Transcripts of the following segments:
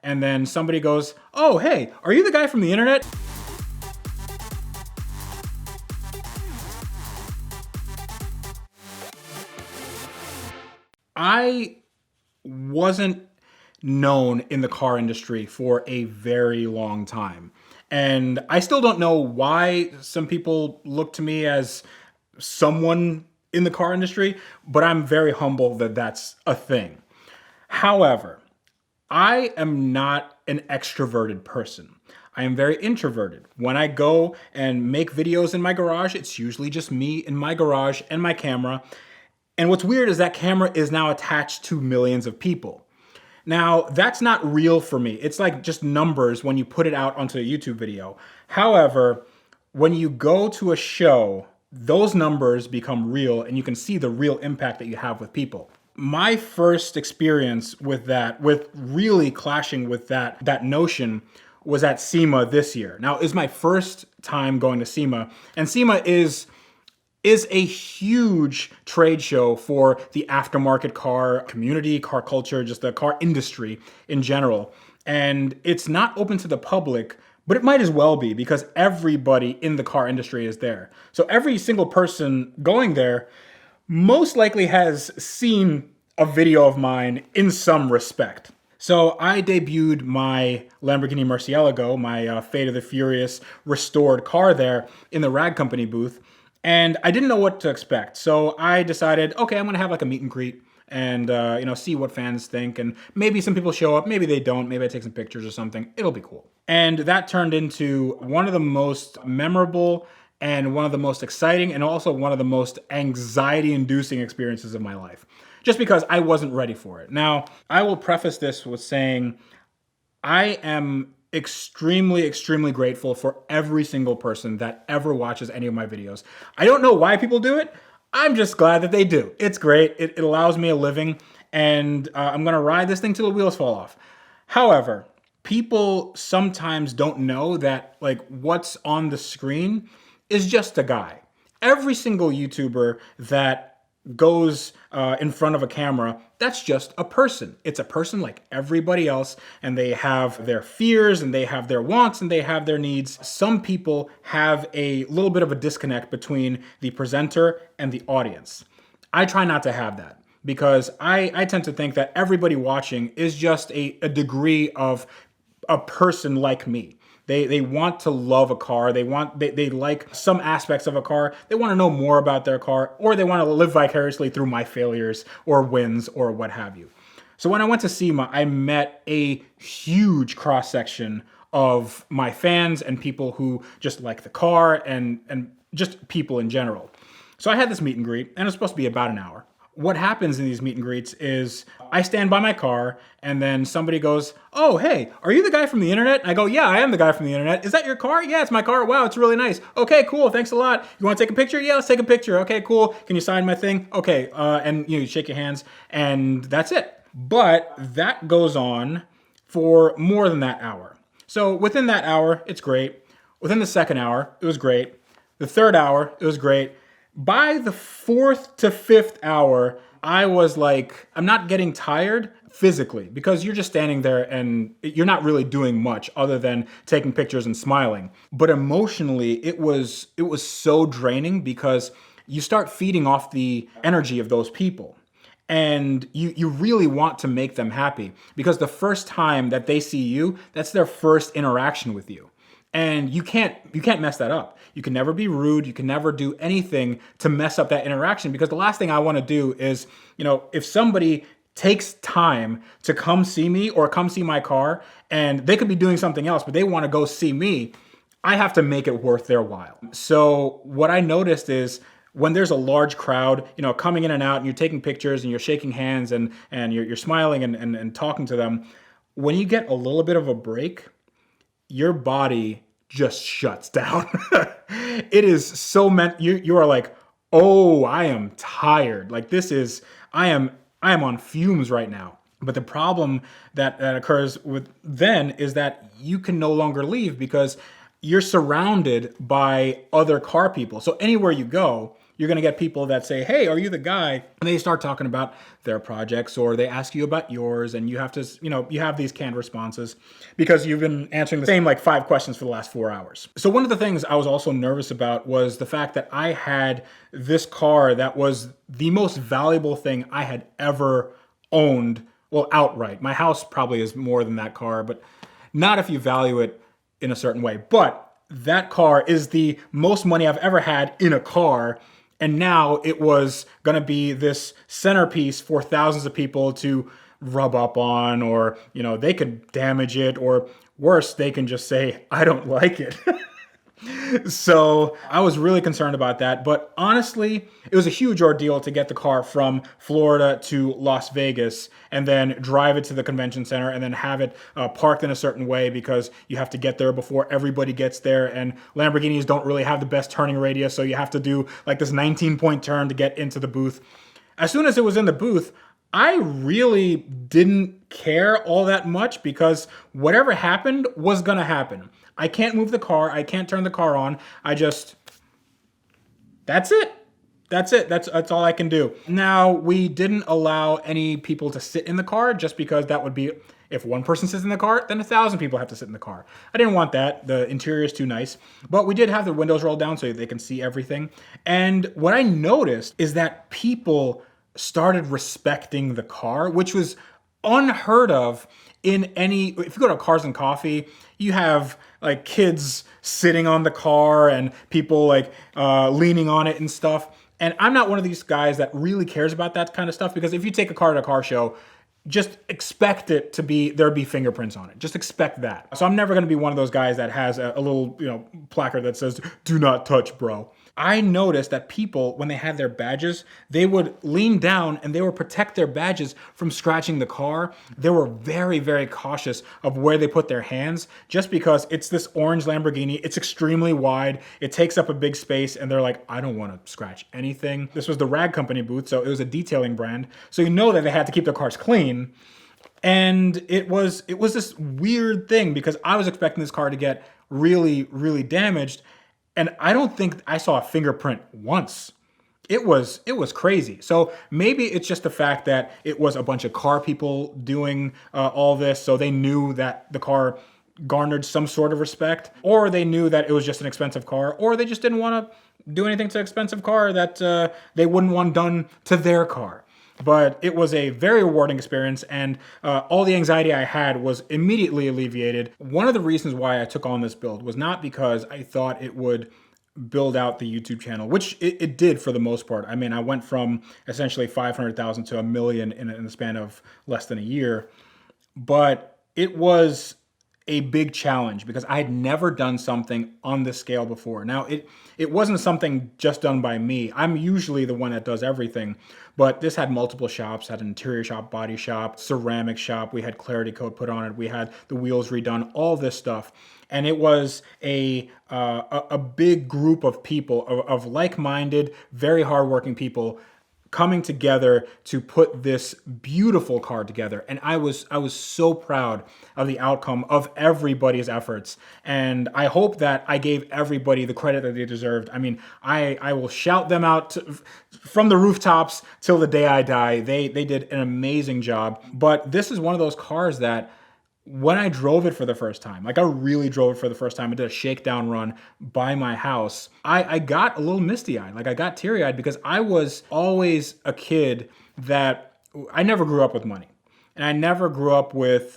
and then somebody goes, "Oh, hey, are you the guy from the internet?" I wasn't known in the car industry for a very long time. And I still don't know why some people look to me as someone in the car industry, but I'm very humble that that's a thing. However, I am not an extroverted person. I am very introverted. When I go and make videos in my garage, it's usually just me in my garage and my camera. And what's weird is that camera is now attached to millions of people. Now, that's not real for me. It's like just numbers when you put it out onto a YouTube video. However, when you go to a show, those numbers become real and you can see the real impact that you have with people. My first experience with that, with really clashing with that notion, was at SEMA this year. Now, it's my first time going to SEMA, and SEMA is a huge trade show for the aftermarket car community, car culture, just the car industry in general. And it's not open to the public, but it might as well be because everybody in the car industry is there. So every single person going there most likely has seen a video of mine in some respect. So I debuted my Lamborghini Murcielago, my Fate of the Furious restored car there in the Rag Company booth. And I didn't know what to expect. So I decided, okay, I'm gonna have like a meet and greet and see what fans think. And maybe some people show up, maybe they don't, maybe I take some pictures or something. It'll be cool. And that turned into one of the most memorable and one of the most exciting and also one of the most anxiety-inducing experiences of my life. Just because I wasn't ready for it. Now, I will preface this with saying I am extremely grateful for every single person that ever watches any of my videos. I don't know why people do it. I'm just glad that they do. It's great. It allows me a living, and I'm gonna ride this thing till the wheels fall off. However, people sometimes don't know that like what's on the screen is just a guy. Every single YouTuber that goes in front of a camera, that's just a person. It's a person like everybody else, and they have their fears and they have their wants and they have their needs. Some people have a little bit of a disconnect between the presenter and the audience. I try not to have that because I tend to think that everybody watching is just a degree of a person like me. They want to love a car. They like some aspects of a car. They want to know more about their car, or they want to live vicariously through my failures or wins or what have you. So when I went to SEMA, I met a huge cross section of my fans and people who just like the car and just people in general. So I had this meet and greet, and it's supposed to be about an hour. What happens in these meet and greets is I stand by my car and then somebody goes, "Oh, hey, are you the guy from the internet?" And I go, "Yeah, I am the guy from the internet. Is that your car?" "Yeah, it's my car. Wow, it's really nice." "Okay, cool. Thanks a lot. You want to take a picture?" "Yeah, let's take a picture." "Okay, cool. Can you sign my thing?" "Okay." And you shake your hands and that's it. But that goes on for more than that hour. So within that hour, it's great. Within the second hour, it was great. The third hour, it was great. By the fourth to fifth hour, I was like, I'm not getting tired physically because you're just standing there and you're not really doing much other than taking pictures and smiling. But emotionally, it was so draining because you start feeding off the energy of those people. And you really want to make them happy because the first time that they see you, that's their first interaction with you. And you can't mess that up. You can never be rude. You can never do anything to mess up that interaction because the last thing I want to do is, if somebody takes time to come see me or come see my car and they could be doing something else, but they want to go see me, I have to make it worth their while. So what I noticed is when there's a large crowd, coming in and out and you're taking pictures and you're shaking hands and you're smiling and talking to them, when you get a little bit of a break, your body just shuts down. It is so you are like, "Oh, I am tired. Like I am on fumes right now." But the problem that occurs with then is that you can no longer leave because you're surrounded by other car people. So anywhere you go, you're going to get people that say, hey, are you the guy? And they start talking about their projects, or they ask you about yours, and you have to, you have these canned responses because you've been answering the same like 5 questions for the last 4 hours. So one of the things I was also nervous about was the fact that I had this car that was the most valuable thing I had ever owned, well, outright. My house probably is more than that car, but not if you value it in a certain way. But that car is the most money I've ever had in a car. And now it was going to be this centerpiece for thousands of people to rub up on, or, they could damage it, or worse, they can just say, I don't like it. So I was really concerned about that. But honestly, it was a huge ordeal to get the car from Florida to Las Vegas and then drive it to the convention center and then have it parked in a certain way, because you have to get there before everybody gets there. And Lamborghinis don't really have the best turning radius, so you have to do like this 19-point turn to get into the booth. As soon as it was in the booth, I really didn't care all that much, because whatever happened was going to happen. I can't move the car. I can't turn the car on. That's it. That's all I can do. Now, we didn't allow any people to sit in the car, just because that would be, if one person sits in the car, then 1,000 people have to sit in the car. I didn't want that. The interior is too nice. But we did have the windows rolled down so they can see everything. And what I noticed is that people started respecting the car, which was unheard of in any. If you go to Cars and Coffee, you have like kids sitting on the car and people like leaning on it and stuff. And I'm not one of these guys that really cares about that kind of stuff, because if you take a car to a car show, just expect it to be, there'd be fingerprints on it. Just expect that. So I'm never going to be one of those guys that has a little, placard that says, do not touch, bro. I noticed that people, when they had their badges, they would lean down and they would protect their badges from scratching the car. They were very, very cautious of where they put their hands, just because it's this orange Lamborghini. It's extremely wide. It takes up a big space, and they're like, I don't want to scratch anything. This was the Rag Company booth, so it was a detailing brand. So you know that they had to keep their cars clean. And it was this weird thing, because I was expecting this car to get really, really damaged. And I don't think I saw a fingerprint once. It was crazy. So maybe it's just the fact that it was a bunch of car people doing all this, so they knew that the car garnered some sort of respect, or they knew that it was just an expensive car, or they just didn't want to do anything to an expensive car that they wouldn't want done to their car. But it was a very rewarding experience, and all the anxiety I had was immediately alleviated. One of the reasons why I took on this build was not because I thought it would build out the YouTube channel, which it did for the most part. I mean, I went from essentially 500,000 to 1 million in the span of less than a year. But it was a big challenge, because I had never done something on this scale before. Now, it wasn't something just done by me. I'm usually the one that does everything, but this had multiple shops, had an interior shop, body shop, ceramic shop. We had clarity coat put on it. We had the wheels redone, all this stuff. And it was a big group of people, of like-minded, very hardworking people coming together to put this beautiful car together. And I was so proud of the outcome of everybody's efforts. And I hope that I gave everybody the credit that they deserved. I mean, I will shout them out from the rooftops till the day I die. They did an amazing job. But this is one of those cars that, when I drove it for the first time, like I really drove it for the first time, I did a shakedown run by my house, I got a little misty-eyed. Like I got teary-eyed, because I was always a kid that, I never grew up with money. And I never grew up with,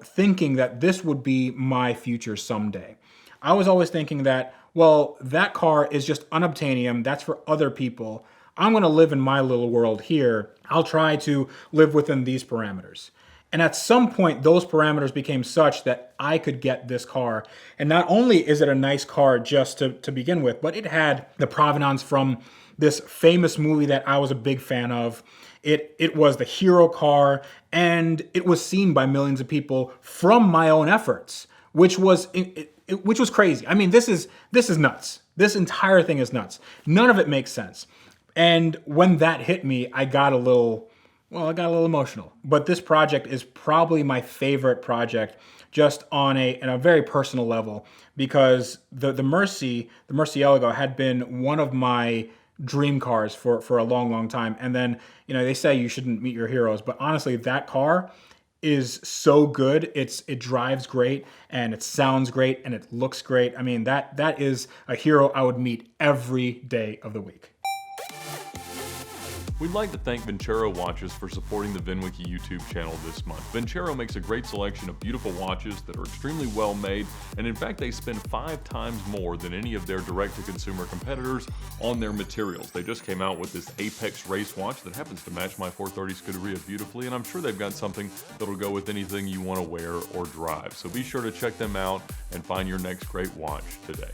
thinking that this would be my future someday. I was always thinking that, well, that car is just unobtainium. That's for other people. I'm going to live in my little world here. I'll try to live within these parameters. And at some point, those parameters became such that I could get this car. And not only is it a nice car just to begin with, but it had the provenance from this famous movie that I was a big fan of. It was the hero car, and it was seen by millions of people from my own efforts, which was crazy. I mean, this is nuts. This entire thing is nuts. None of it makes sense. And when that hit me, I got a little emotional. But this project is probably my favorite project, just on a very personal level, because the Murcielago had been one of my dream cars for a long, long time. And then, they say you shouldn't meet your heroes, but honestly, that car is so good. It drives great and it sounds great and it looks great. I mean, that is a hero I would meet every day of the week. We'd like to thank Vincero Watches for supporting the VinWiki YouTube channel this month. Vincero makes a great selection of beautiful watches that are extremely well made, and in fact they spend 5 times more than any of their direct-to-consumer competitors on their materials. They just came out with this Apex race watch that happens to match my 430 Scuderia beautifully, and I'm sure they've got something that'll go with anything you want to wear or drive. So be sure to check them out and find your next great watch today.